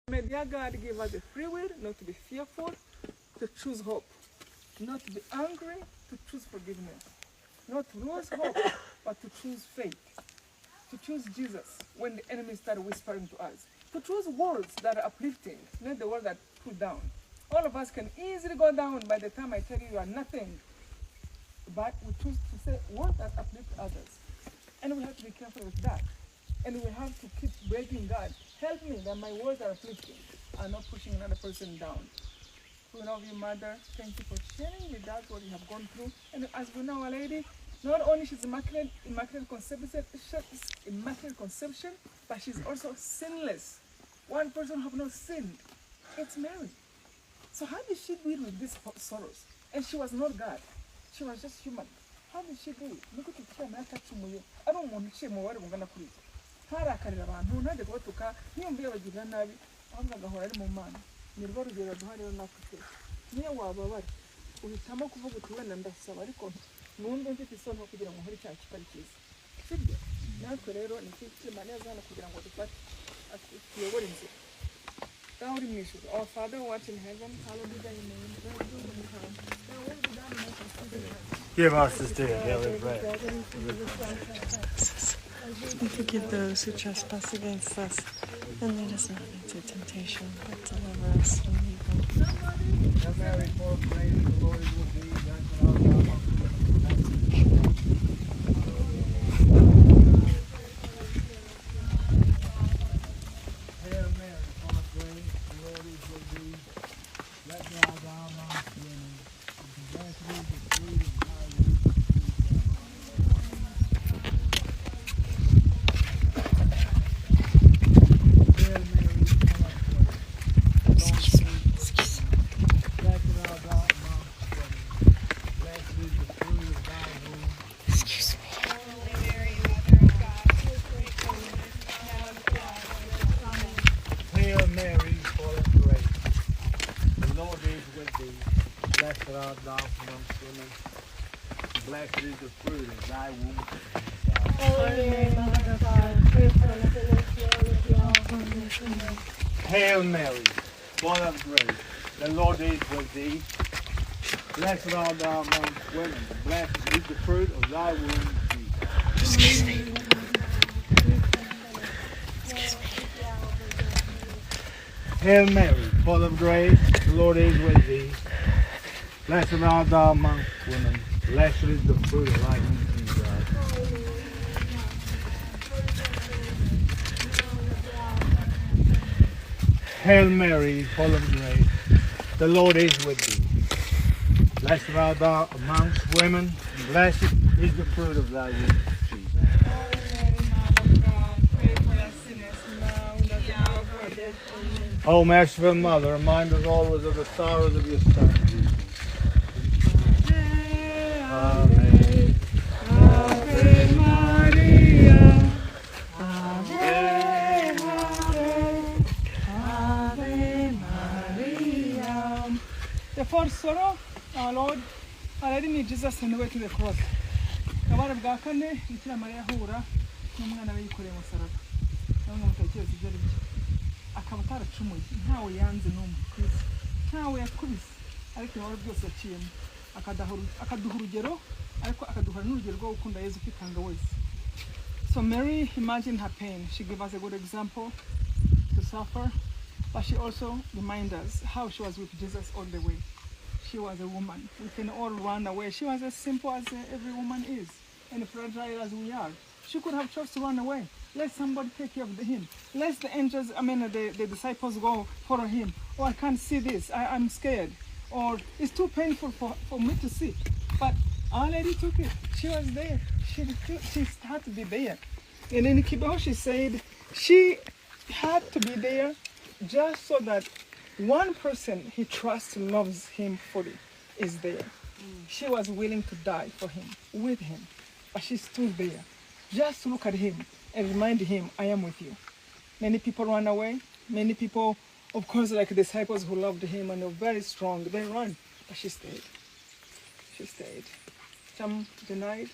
May dear God give us the free will not to be fearful, to choose hope, not to be angry, to choose forgiveness, not to lose hope, but to choose faith, to choose Jesus when the enemy started whispering to us, to choose words that are uplifting, not the words that pull down. All of us can easily go down by the time I tell you are nothing, but we choose to say words that uplift others. And we have to be careful with that. And we have to keep begging God, help me that my words are uplifting and not pushing another person down. We love you, Mother. Thank you for sharing with us what you have gone through. And as we know, Our Lady, not only she's immaculate conception, but she's also sinless. One person have not sinned. It's Mary. So how did she deal with these sorrows? And she was not God. She was just human. How did she do it? Look at the time. I don't want to share more. I'm going to preach. Harakarira abantu ntajya kubatuka niyo mbiye bagirira nabi ahubwo agahora ari mu mana ni rwo rugero duhariyo nakute niyo wababara uhitamo kuvuga uti wenda ndasaba ariko numve mfite isoni kugira ngo nkore icyaha kitari cyiza sibyo natwe rero ni ikima neza hano kugira ngo dufate tuyobore inzira ngaho uri mu ijuru. Our Father who art in heaven, hallowed be thy name. Thy kingdom come. Thy will be done on earth as it is in heaven. Give us this day our daily bread. And forgive those who trespass against us, and lead us not into temptation, but deliver us from evil. Hail Mary, full of grace, the Lord is with thee. Blessed art thou amongst women. Hail Mary, full of grace, the Lord is with thee. Blessed art thou amongst women. Blessed is the fruit of thy womb. Blessed art thou amongst women. Blessed is the fruit of thy womb. Holy Mary, Mother of God, pray for us sinners. Hail Mary, full of grace, the Lord is with thee. Blessed art thou amongst women. Blessed is the fruit of thy womb, Jesus. Excuse me. Hail Mary, full of grace, the Lord is with thee. Blessed art thou amongst women. Blessed is the fruit of thy womb, Jesus. Hail Mary, full of grace, the Lord is with thee. Blessed art thou amongst women. Blessed is the fruit of thy womb, Jesus. O merciful Mother, remind us always of the sorrows of your Son, Jesus. Amen. Ave Maria, Ave, Ave, Ave Maria. The fourth sorrow, our Lord, Our Lady meet Jesus on the way to the cross. Kabara bwa kane Bikira Mariya ahura n'umwana we yikoreye umusaraba. Namwe mutekereza ibyo ari byo. Akaba ataracumuye, ntawe yanze n'umwe ku isi, ntawe yakubise, ariko ibintu byose yaciyemo. Akaduha urugero, ariko akaduha n'urugero rwo gukunda Yesu kwitanga wese. So Mary imagined her pain. She gave us a good example to suffer, but she also reminds us how she was with Jesus all the way. She was a woman. We can all run away. She was as simple as every woman is, and fragile as we are. She could have chose to run away. Let somebody take care of him. Let the angels, the disciples go follow him. Oh, I can't see this. I'm scared. Or it's too painful for me to see. But Our Lady took it. She was there. She had to be there. And in Kibeho, she said she had to be there just so that one person he trusts, loves him fully, is there. She was willing to die for him, with him. But she stood there. Just look at him and remind him, I am with you. Many people run away. Many people, of course, like the disciples who loved him and were very strong, they run. But she stayed. She stayed. Some denied,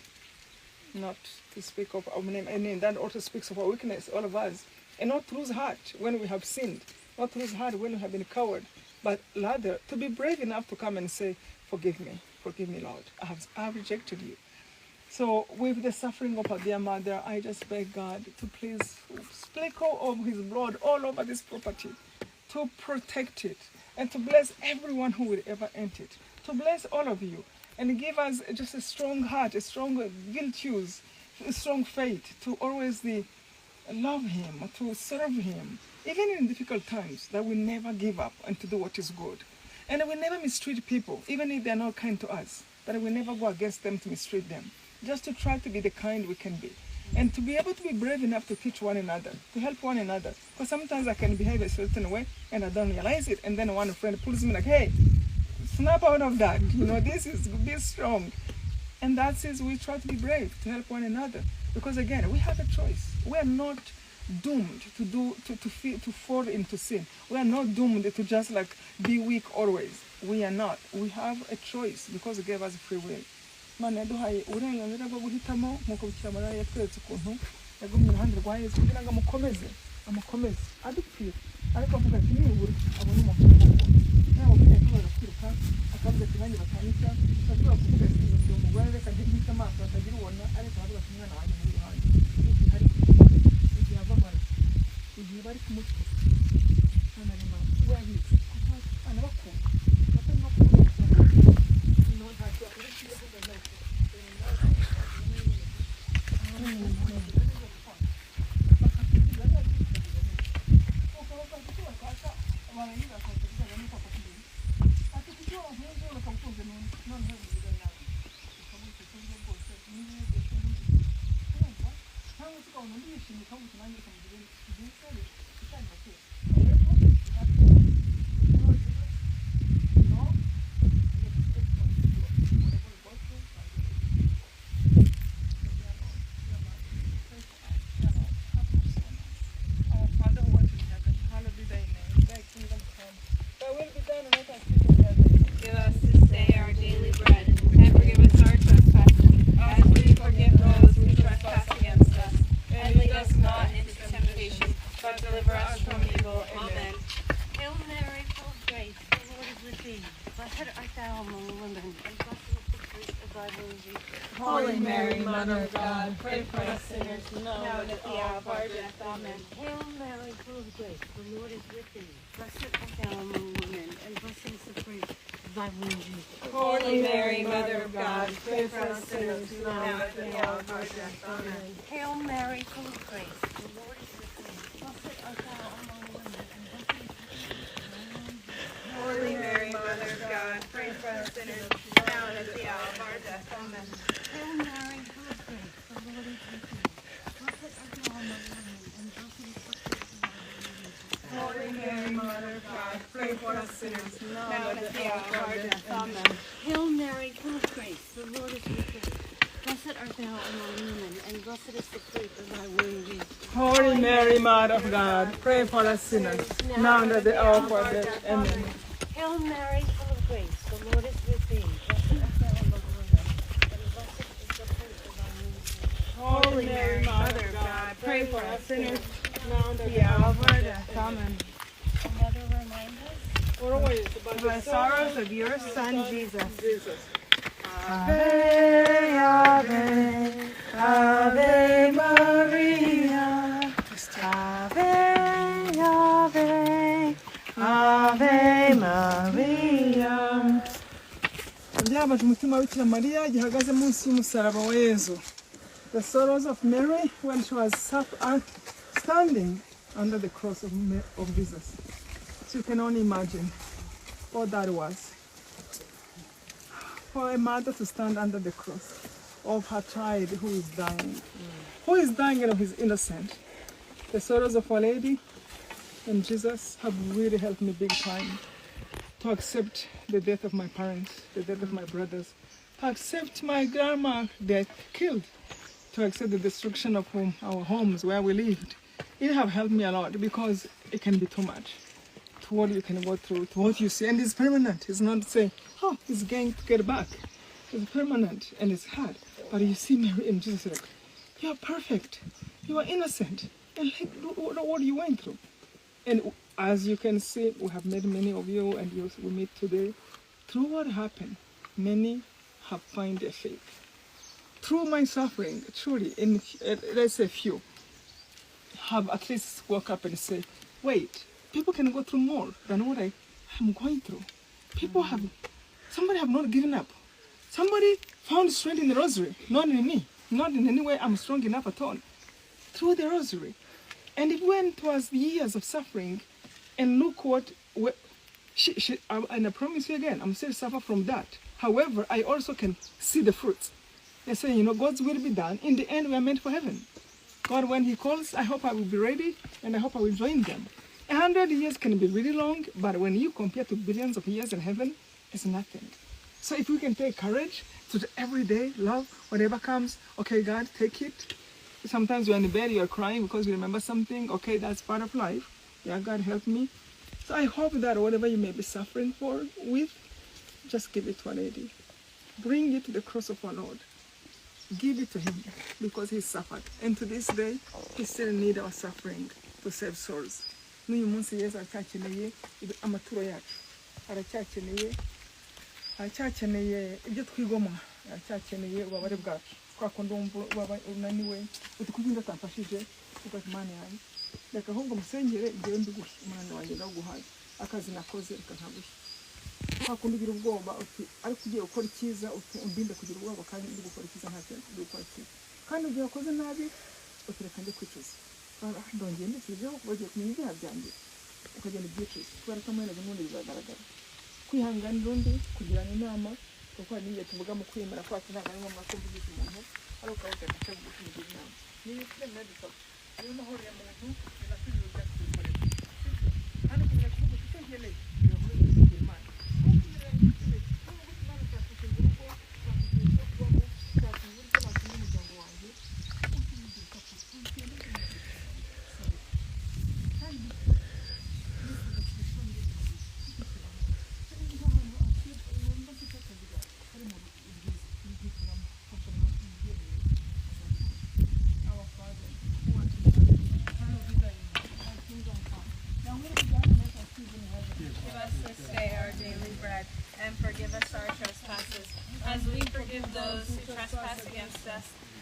not to speak of our name. And that also speaks of our weakness, all of us. And not to lose heart when we have sinned. not whose heart will have been coward, but rather to be brave enough to come and say, forgive me, Lord, I have rejected you. So with the suffering of our dear mother, I just beg God to please sprinkle of his blood all over this property, to protect it, and to bless everyone who will ever enter it, to bless all of you, and give us just a strong heart, a strong virtues, a strong faith to always love him, to serve him, even in difficult times, that we never give up and to do what is good. And we never mistreat people, even if they're not kind to us, that we never go against them to mistreat them. Just to try to be the kind we can be. And to be able to be brave enough to teach one another, to help one another. Because sometimes I can behave a certain way and I don't realize it. And then one friend pulls me like, hey, snap out of that. This is, be strong. And that is, we try to be brave, to help one another. Because again, we have a choice. We are not doomed to fall into sin. We are not doomed to just like be weak always. We are not. We have a choice because He gave us free will. Mana yaduhaye uburenganzira bwo guhitamo nk'uko Bikira Mariya yatweretse ukuntu yagumye iruhande rwa Yesu kugira ngo amukomeze adupfira ariko avuga ati nibura abone umuntu nawe ugiye kubaza kwiruka akavuga ati nanjye batanyita akavuga kuvuga ati ndi umugore reka ntihite amaso atagira ubona ariko aravuga ati umwana wanjye uri iruhande igihe ava amaraso igihe bari kumutwe hano arimo we abizi kuko anabakunda batari no kuvuga ntacyo akurikiye kuvuga nawe Holy Mary, Mother of God, pray for us sinners, now and at the hour of our death. Amen. Hail Mary, full of grace, the Lord is with thee. Blessed art thou among women, and blessed is the fruit of thy womb, Jesus. Holy Mary, Mother of God, pray for us sinners, now and at the hour of our death. Amen. Hail Mary, full of grace, the Lord is with thee. Blessed art thou among women, and blessed is the fruit of thy womb, Jesus. Holy Mary, Mother of God, pray for us sinners, now and at the hour of our death. Amen. Hail Mary, full of grace, the Lord is with thee. Blessed art thou among women, and blessed is the fruit of thy womb, Jesus. Holy Mary, Mother of God, pray for us sinners, now and at the hour of our death. Amen. Hail Mary, full of grace, the Lord is with thee. Blessed art thou among women, and blessed is the fruit of thy womb, Jesus. Holy Mary, Mother of God, pray for us sinners, now and at the hour of our death. Amen. Hail Mary, full of grace, the Lord is with thee. Blessed art thou among women, and blessed is the fruit of thy womb, Jesus. Holy Mary, Mother of God, pray for us sinners, now and at the hour of our death. Amen. Another reminder. Always about The sorrows of your Son, Jesus. Ave, Ave, Ave Maria. Ave, Ave, Ave Maria. Byabaje umutima wa Bikira Mariya gihagaze munsi y'umusaraba wa Yesu. The sorrows of Mary when she was standing under the cross of Jesus. So you can only imagine what that was. For a mother to stand under the cross of her child who is dying. Who is dying and who is innocent. The sorrows of Our Lady and Jesus have really helped me big time to accept the death of my parents, the death of my brothers, to accept my grandma death killed, to accept the destruction of our homes where we lived. It have helped me a lot because it can be too much. To what you can go through, to what you see, and it's permanent. It's not saying, oh, it's going to get back. It's permanent and it's hard. But you see Mary and Jesus like, you are perfect. You are innocent. And like, what you went through. And as you can see, we have met many of you, and we meet today. Through what happened, many have found their faith. Through my suffering, truly, let's say few, have at least woke up and say, wait, people can go through more than what I am going through. Somebody have not given up. Somebody found strength in the rosary, not in me, not in any way I'm strong enough at all. Through the rosary. And it went towards the years of suffering, and look what, and I promise you again, I'm still suffer from that. However, I also can see the fruits. They say, God's will be done. In the end, we are meant for heaven. God, when He calls, I hope I will be ready, and I hope I will join them. 100 years can be really long, but when you compare to billions of years in heaven, it's nothing. So if we can take courage to every day, love, whatever comes, okay, God, take it. Sometimes you're in bed, you're crying because you remember something. Okay, that's part of life. Yeah, God, help me. So I hope that whatever you may be suffering with, just give it to Our Lady. Bring it to the cross of our Lord. Give it to Him because He suffered. And to this day, He still needs our suffering to save souls. N'uyu munsi Yesu aracyakeneye amaturo yacu. Aracyakeneye ibyo twigomwa. Aracyakeneye ubabare bwacu. Twakundi wumva unaniwe, uti kuki ndatamfashije ugati Mana yanjye. Reka ahubwo musengere igihe ndigushye umwana wanjye ndaguhaye. Akazi nakoze reka nkagushye. Twakundi ugira ubwoba uti ariko ugiye gukora icyiza undinde kugira ubwoba kandi ndi gukora icyiza ntacyo ndi gukora cyiza. Kandi ugiye wakoze nabi utireka njye kwicuza. Ndongeye ndikirijeho bagiye kumenya ibyaha byanjye ukagenda ubyicuza kubera ko amahirwe n'ubundi bizagaragara. Kwihanganira undi, kugirana inama, kuko hari n'igihe tuvuga mu kwemera kwacu ntabwo ari ngombwa ko mvugisha umuntu ari ukavuga ati kumugira inama. Niba twemera dusaba niyo mahorera muntu binasubiza ubyakubikorera. Kandi kumenya kuvuga icyo nkeneye biramuha Imana.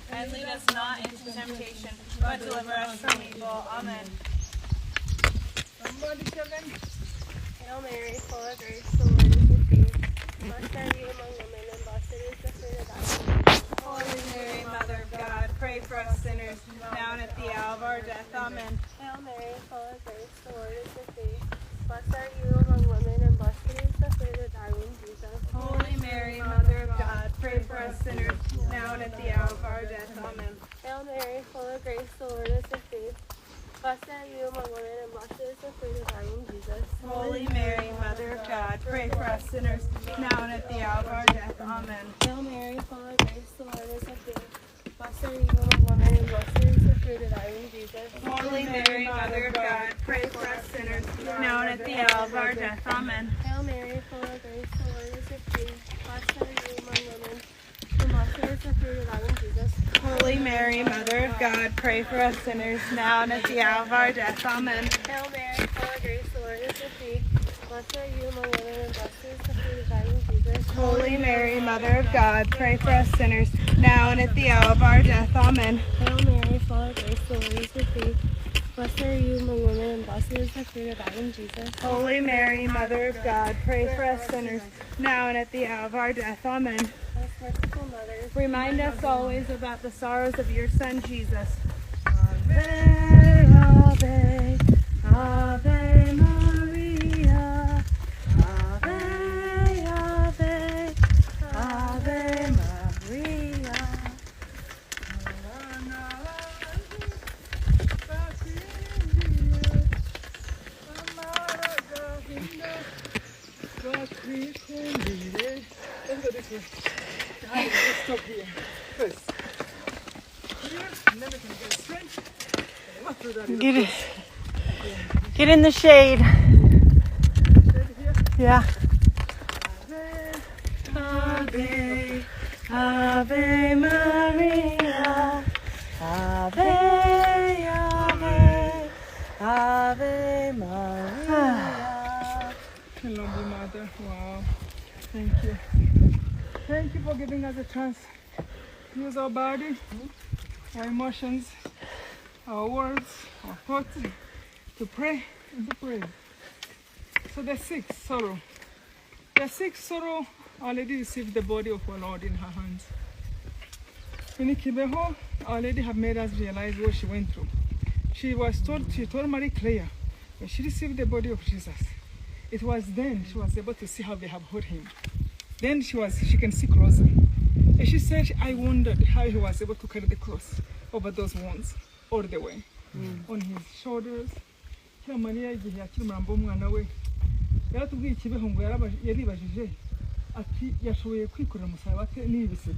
And lead us not into temptation, but deliver us from evil. Amen. Hail Mary, full of grace, the Lord is with thee. Blessed are you among women, and blessed is the fruit of thy womb. Holy Mary, Mother of God, pray for us sinners, now and at the hour of our death. Amen. Hail Mary, full of grace, the Lord is with thee. Blessed are you among women, and blessed is the fruit of thy womb, Jesus. Holy Mary, Mother of God, pray for us sinners, now and at the hour of our death. Amen. Hail Mary, full of grace, the Lord is with thee. Blessed are you among women, and blessed is the fruit of thy womb, Jesus. Holy Mary, Mother of God, pray for us sinners, now and at the hour of our death. Amen. Hail Mary, full of grace, the Lord is with thee. Blessed are you among women, and blessed is the fruit of thy womb, Jesus. Holy Mary, Mother of God, pray for us sinners, now and at the hour of our death. Amen. Hail Mary, full of grace, the Lord is with thee. Blessed are you among women, and blessed is the fruit of thy womb, Jesus. Holy Mary, Mother of God, pray for us sinners, now and at the hour of our death. Amen. Hail Mary, full of grace, the Lord is with thee. Blessed are you among women, and blessed is the fruit of thy womb, Jesus. Holy Mary, Mother of God, pray for us sinners, now and at the hour of our death. Amen. Hail Mary, full of grace, the Lord is with thee. Blessed are you among women, and blessed is the fruit of thy womb, Jesus. Holy Mary, Mother of God, pray for us sinners, now and at the hour of our death. Amen. Most merciful Mother, Remind us always about the sorrows of your Son, Jesus. Ave, Ave, Ave Maria. Ave, Ave, Ave Maria. Let's stop here first. Here, and then we can get straight. And after that, Get in the shade. Yeah. Ave, Ave Maria. Ave, Ave, Ave Maria. I love you, Mother. Wow. Thank you. Thank you for giving us a chance to use our body, our emotions, our words, our thoughts, to pray and to praise. So the sixth sorrow. The sixth sorrow, Our Lady received the body of our Lord in her hands. In Kibeho, Our Lady have made us realize what she went through. She told Marie Claire, when she received the body of Jesus, it was then she was able to see how they have hurt him. Then she can see closer. And she said, I wondered how he was able to carry the cross over those wounds all the way, on his shoulders. Kila Maria igihe akiri umurambo w'umwana we yaratubwiye Kibeho ngo yaribajije ati yashoboye kwikorera umusaraba ate n'ibise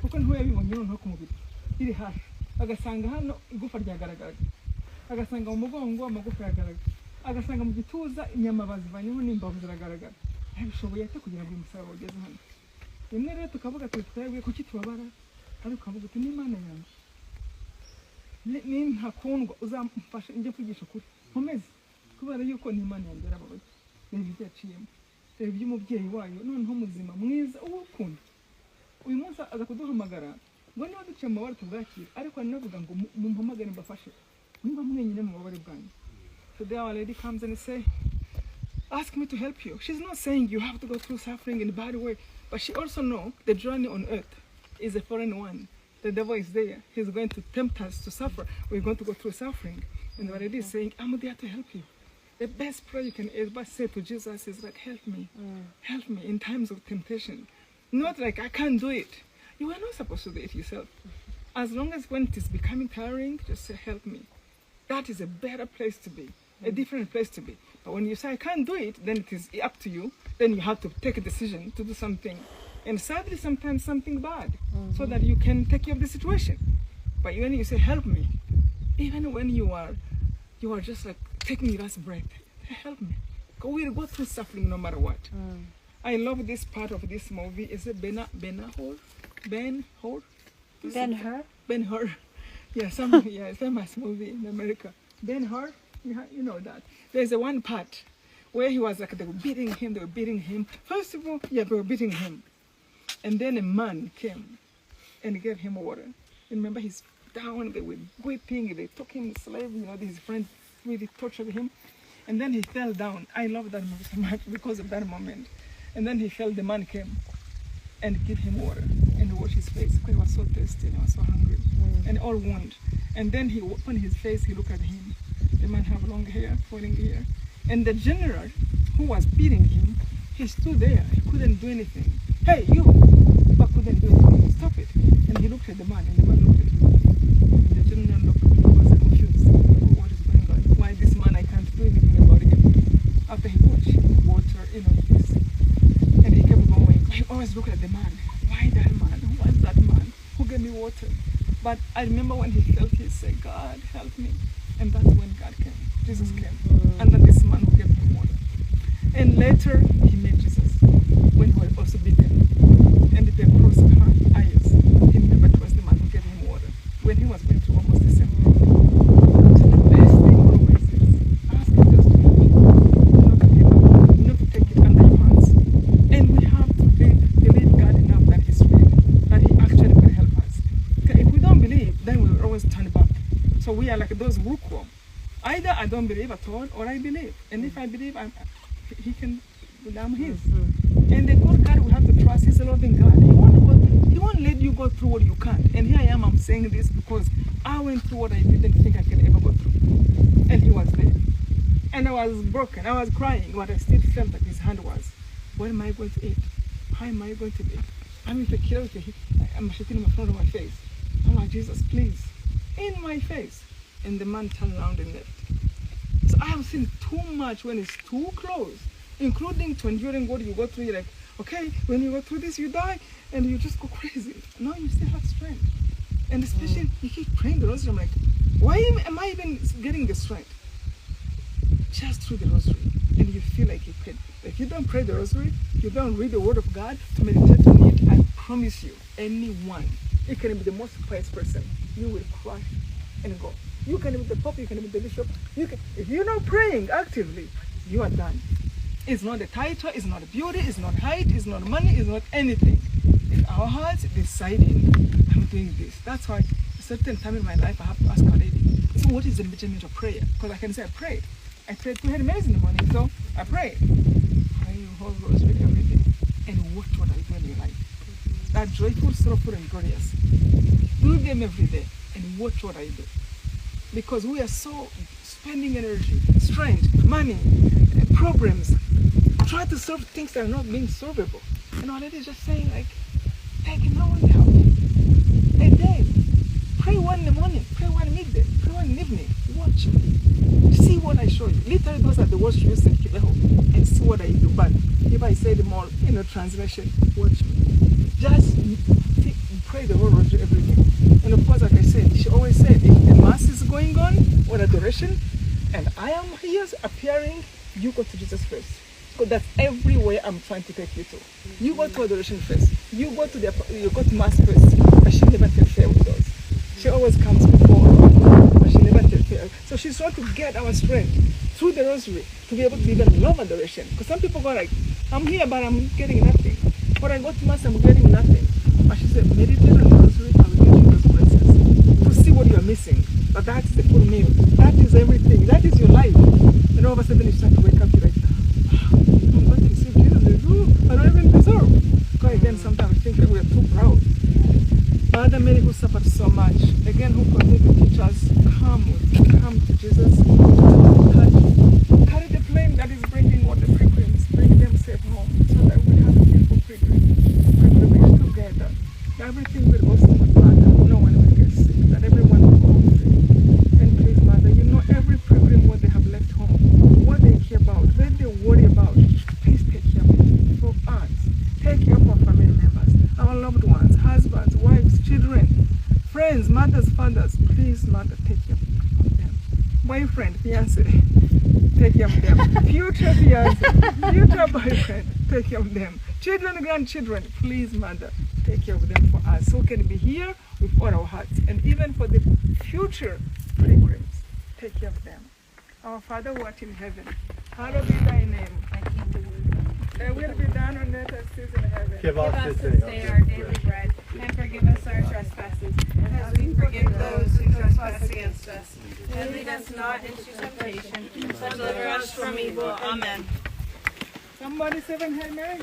kuko ntiho yabibonye noneho ku mubiri iri hafi agasanga hano igufa ryagaragaraga agasanga mu mugongo amagufa yagaragara agasanga mu gituza inyama bazivanyeho n'imbavu ziragaragara yabishoboye ate kugira ngo uyu musaraba ugeze hano rimwe rero tukavuga tuti twebwe kuki tubabara ariko ukavuga uti n'Imana yanjye nintakundwa uzamfashe njye mvugisha ukuri nkomeze kubera yuko n'Imana yanjye yarababaye reba ibyo yaciyemo reba iby'umubyeyi wayo noneho muzima mwiza uwukunda uyu munsi aza kuduhamagara ngo niba duciye mu mabara tubwakire ariko anavuga ngo mumpamagare mbafashe nimba mwenyine mu mabare bwanyu. Today Our Lady comes and say, ask me to help you. She's not saying you have to go through suffering in a bad way, but she also knows the journey on earth is a foreign one. The devil is there. He's going to tempt us to suffer. We're going to go through suffering. And Our Lady is saying, I'm there to help you. The best prayer you can ever say to Jesus is like, help me. Help me in times of temptation. Not like, I can't do it. You are not supposed to do it yourself. As long as when it is becoming tiring, just say, help me. That is a better place to be, a different place to be. But when you say, I can't do it, then it is up to you. Then you have to take a decision to do something. And sadly, sometimes something bad, so that you can take care of the situation. But when you say, help me, even when you are just like taking your last breath, help me. We'll go through suffering no matter what. I love this part of this movie. Is it Ben-Hur? Ben-Hur? Ben-Hur. Yeah, a famous movie in America. Ben-Hur, you know that. There's a one part where he was like, they were beating him. First of all, they were beating him. And then a man came and gave him water. And remember, he's down, they were whipping, they took him slave, his friends really tortured him. And then he fell down. I love that movie so much because of that moment. And then he fell, the man came and gave him water and washed his face because he was so thirsty and he was so hungry and all wound. And then he opened his face, he looked at him. The man had long hair, falling hair. And the general who was beating him, he stood there, he couldn't do anything. Hey, you! But couldn't do anything. Stop it. And he looked at the man, and the man looked at him. And the general was confused. What is going on? Why this man, I can't do anything about him. After he watched water, this. And he kept going. He always looked at the man. Why that man? Who was that man who gave me water? But I remember when he felt, he said, God, help me. And that's when God came. Jesus came. And then this man who gave him water. And later, he met Jesus when he was also beaten. And the cross of her eyes, he remembered it was the man who gave him water when he was going through almost the same thing. So the best thing always is ask Jesus to help you, not to take it under your hands. And we have to believe God enough that He's real, that He actually will help us. Because if we don't believe, then we will always turn back. So we are like those lukewarm. Either I don't believe at all, or I believe. And if I believe, I'm His. And the God we have to trust is a loving God. He won't let you go through what you can't. And here I am, I'm saying this because I went through what I didn't think I could ever go through. And He was there. And I was broken, I was crying, but I still felt that His hand was. What am I going to eat? How am I going to be? I'm insecure. I'm shaking in front of my face. I'm like, Jesus, please, in my face. And the man turned around and left. So I have seen too much when it's too close, including to enduring what you go through. You're like, okay, when you go through this, you die, and you just go crazy. No, you still have strength. And especially, you keep praying the rosary. I'm like, why am I even getting the strength? Just through the rosary. And you feel like you can. If you don't pray the rosary, you don't read the Word of God to meditate on it, I promise you, anyone, it can be the most pious person, you will crush and go. You can be the Pope, you can be the Bishop. If you're not praying actively, you are done. It's not the title, it's not beauty, it's not height, it's not money, it's not anything. It's our hearts deciding, I'm doing this. That's why a certain time in my life I have to ask Our Lady, so what is the measurement of prayer? Because I can say I prayed. I prayed 2 Hail Marys in the morning, so I prayed. Pray the whole rosary every day. And watch what I do in your life. That joyful, sorrowful, and glorious. Do them every day and watch what I do. Because we are so spending energy, strength, money, problems, try to solve things that are not being solvable. And Our Lady is just saying, like, take no one help. A day. Pray one in the morning, pray one midday, pray one in the evening. Watch. See what I show you. Literally, those are the words used in Kibeho. And see what I do. But if I say them all in a translation, watch me. Just pray the whole rosary every day. And of course, like I said, she always said, if the mass is going on, or adoration, and I am here appearing, you go to Jesus first. Because that's everywhere I'm trying to take you to. You go to adoration first. You go to mass first. But she never tells fair with those. She always comes before, but she never tells fair. So she's trying to get our strength through the rosary to be able to even love adoration. Because some people go like, I'm here, but I'm getting nothing. When I go to mass, I'm getting nothing. But she said, meditate on the rosary, I will give you those blessings. To see what you are missing. But that is the full meal. That is everything. That is your life. And all of a sudden you start to wake up, you're like, I'm going to receive Jesus. I don't even deserve. Because again, sometimes we think that we are too proud. Mother Mary, who suffered so much, again, who continued to teach us, come to Jesus, carry the flame that is bringing all the pilgrims, bring them safe home, so that we have a beautiful pilgrimage together. Everything will go smooth, Mother. No one will get sick, that everyone will go home free. And please, Mother, you know every pilgrim, what they have left home, what they care about, what they worry about, please take care of it for us. Take care of our family members, our loved ones, husbands, wives, children, friends, mothers, fathers. Please, Mother, take care of them. Boyfriend, fiancé, take care of them. Future fiancé, future boyfriend, take care of them. Children, grandchildren, please, Mother, take care of them for us, so we can be here with all our hearts. And even for the future pilgrims, take care of them. Our Father who art in heaven, hallowed be thy name. Thy will be done on earth as it is in heaven. Give us This day our daily bread, and forgive us our trespasses, as we forgive those who trespass against us. And lead us not into temptation, but deliver us from evil. Amen. Somebody 7 Hail Mary.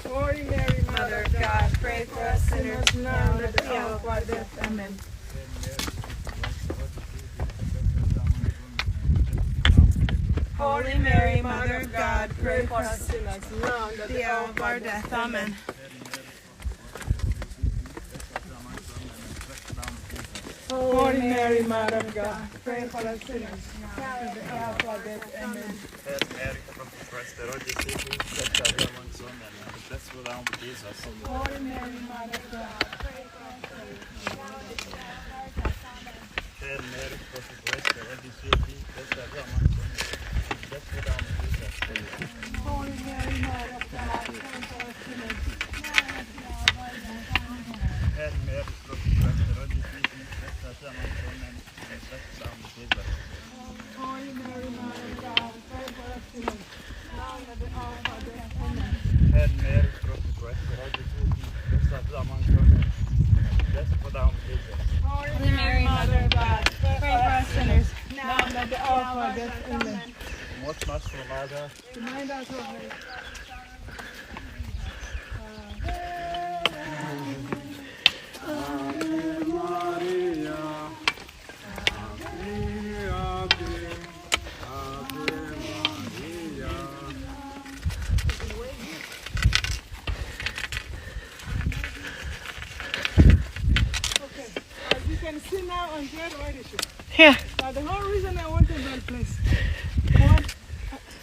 Holy Mary, Mother of God, pray for us sinners now and at the hour of our death. Amen. Holy Mary, Mother of God, pray for us sinners now and at the hour of our death. Amen. Holy Mary, Mother of God, pray for us sinners now and at the hour of our death. Amen. Holy Mary, Mother of God, pray for us sinners now and at the hour of our death. Holy Mary, Mother of God, pray for us sinners now and at the hour of our death. Holy Mary, Mother of God, pray for us sinners now and at the hour of our death. Amen. Holy Mary, Mother of God, pray for us sinners now and at the hour of our death. Amen. Remind us of it. As you can see now, I'm glad why they should. Yeah. Now, the whole reason I wanted that place, what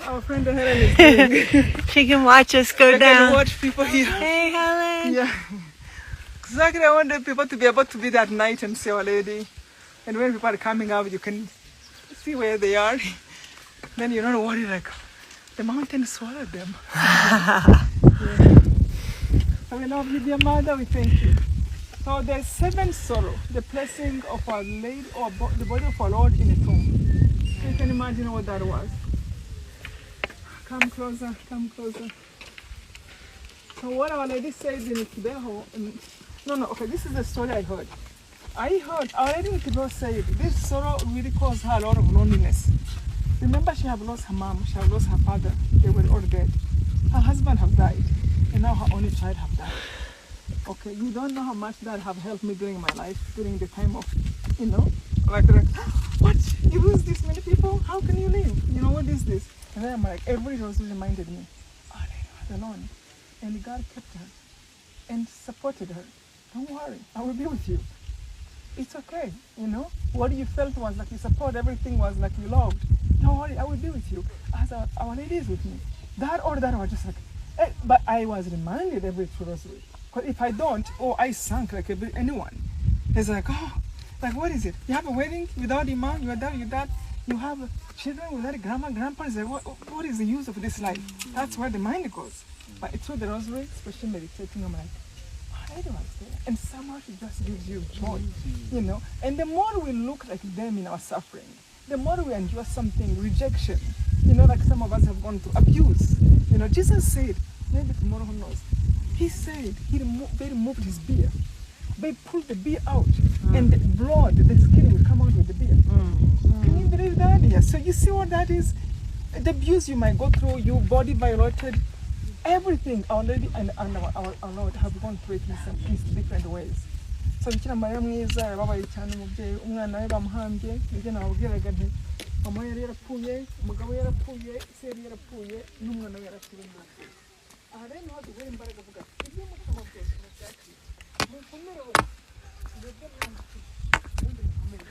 our friend Helen is doing. She can watch us go I can down. watch people here. Hey, Helen. Yeah. Exactly, I wanted people to be able to be that night and see Our Lady. And when people are coming out, you can see where they are. Then you're not worried like, the mountain swallowed them. Yeah. So we love you, dear Mother. We thank you. So there's 7 sorrow, the placing of Our Lady or the body of our Lord in a tomb. You can imagine what that was. Come closer, come closer. So what Our Lady said in Kibeho, okay, this is the story I heard. Our Lady in Kibeho said this sorrow really caused her a lot of loneliness. Remember, she had lost her mom, she had lost her father, they were all dead. Her husband have died, and now her only child have died. Okay, you don't know how much that have helped me during my life, during the time of, like what? You lose this many people? How can you live? What is this? And then I'm like, every rose reminded me, oh, they was alone. And God kept her and supported her. Don't worry, I will be with you. It's okay, What you felt was like you support, everything was like you loved. Don't worry, I will be with you. As Our Lady is with me. That or that was just like, but I was reminded every two rosary. Because if I don't, I sank like anyone. It's like, like what is it? You have a wedding without imam, you are that, you have children without grandma, grandpa. It's like, what is the use of this life? That's where the mind goes. But through the rosary, especially meditating, I'm like, Lady was there. And somehow she just gives you joy, And the more we look like them in our suffering, the more we endure something, rejection, like some of us have gone through abuse. Jesus said, maybe tomorrow who knows, he said they removed his beard. They pulled the beard out, and the blood, the skin will come out with the beard. Can you believe that? Yeah. So you see what that is? The abuse you might go through, your body violated, everything. Our Lady and our Lord have gone through it in different ways. So Bikira Mariya mwiza yababaye cyane umubyeyi umwana we bamuhambye nibyo nababwiraga nti mama yari yarapfuye umugabo yarapfuye se yari yarapfuye n'umwana we yarapfuye aha rero niho duhura imbaraga avuga ibyo mutima byose murabyakira mukomere we mwebwe mwanditse ubundi mukomere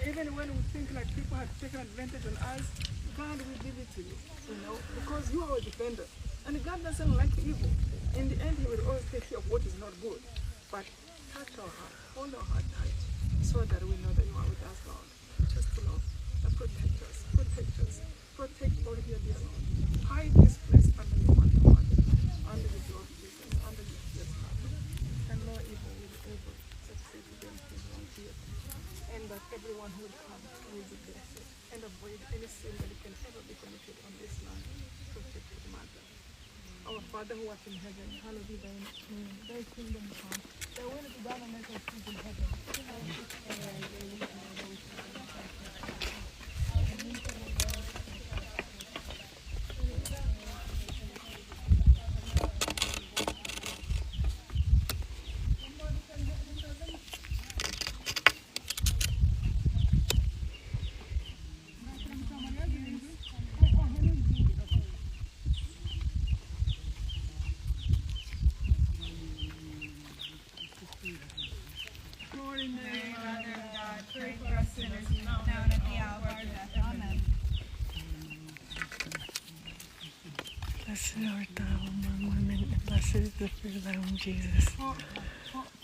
Even when we think like people have taken advantage on us, God will give it to you, because you are a defender. And God doesn't like evil. In the end, He will always take care of what is not good. But touch our heart, hold our heart tight, so that we know that you are with us, Lord. Just to know that protect us, protect all here, dear Lord. Hide this place under your wonder heart, under the blood of Jesus, under the fierce heart. And no evil will ever succeed against His own here. And that everyone who will come will be blessed and avoid any sin that can ever be committed on this land. Protect the Mother. Our Father who art in heaven, hallowed be thy name. Thy kingdom come. Thy will be done on earth as it is in heaven. Holy Mary, Mother of God, pray for us sinners, now and at the hour of our death. Amen. Blessed art thou among women, and blessed is the fruit of thy womb, Jesus.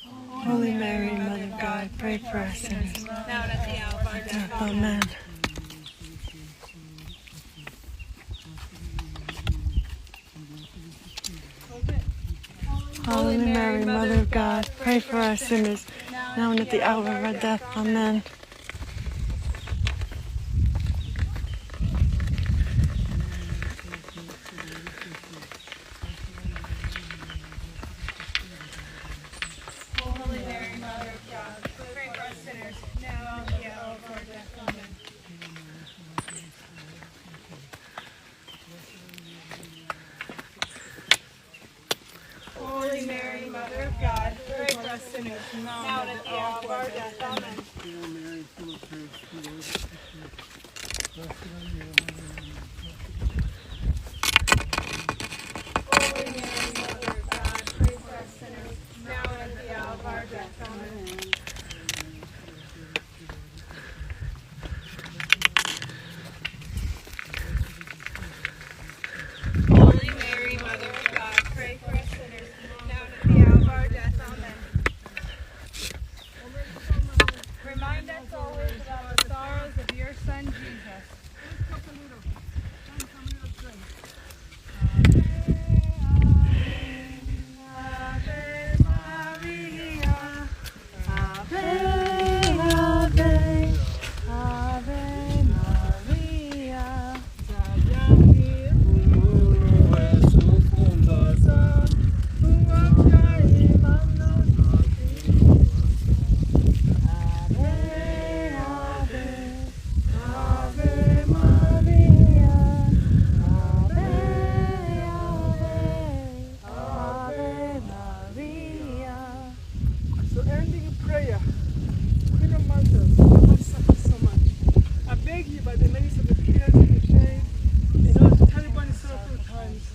Holy Mary, Mother of God, pray for us sinners, Now and at the hour of our death. Amen. Holy Mary, Mother of God, pray for us sinners, now and at the hour of our death. Amen. Holy Mary, Mother of God, pray for us sinners, now and at the hour of our death. Amen. Holy Mary, Mother of God, pray for us sinners, now and at the hour of our death. Amen. Hail Mary, full of grace, the Lord is with you. Blessed are you among women, and blessed is the fruit of thy womb, Jesus. death. Amen. Holy Mary, Mother of God, pray for us sinners, now and at the hour of our death. Amen. Remind us always about the sorrows of your Son, Jesus. So ending in prayer, Queen of Mountains, God suffer so much. I beg you by the merits of the prayers in the shade, in all terrible and sorrowful times,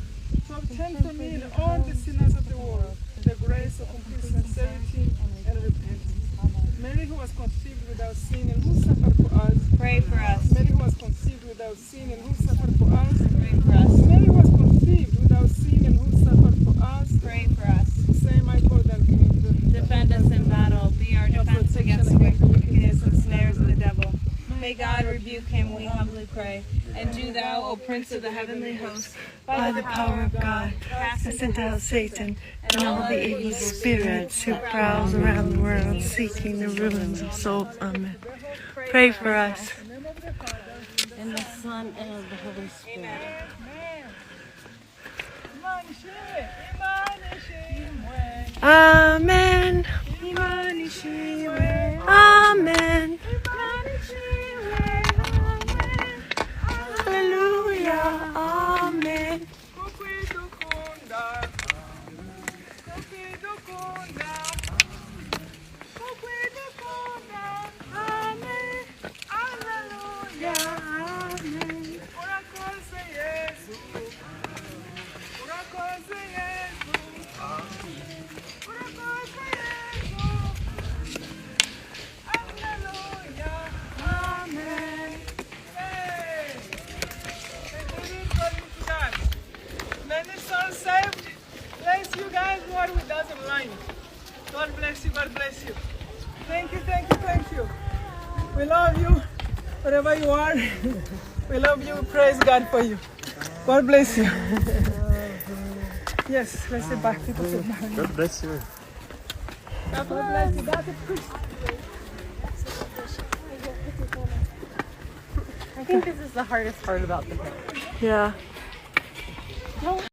to obtain for me and all the sinners of the world the grace of complete sincerity and repentance. Mary, who was conceived without sin and who suffered for us, Pray for us. Mary, who was conceived without sin and who suffered for us, Pray for us. Mary, who was conceived without sin and who suffered for us, Pray for us. Saint Michael the Archangel, Defend us in battle. Be our defense against the wickedness and snares of the devil. May God rebuke him, we humbly pray. And do thou, O Prince of the heavenly host, By the power of God, send out Satan and all the evil spirits who prowls around the world seeking the ruins of souls. Amen. Pray for us. And the Son and of the Holy Spirit. Amen. Amen. Hallelujah. Amen. Many souls saved. Bless you guys, Lord, with us online. God bless you, God bless you. Thank you, thank you, thank you. We love you, wherever you are. We love you, we praise God for you. God bless you. Yes, let's say back people to God bless you. God bless you. That's a priest. I think this is the hardest part about the book. Yeah.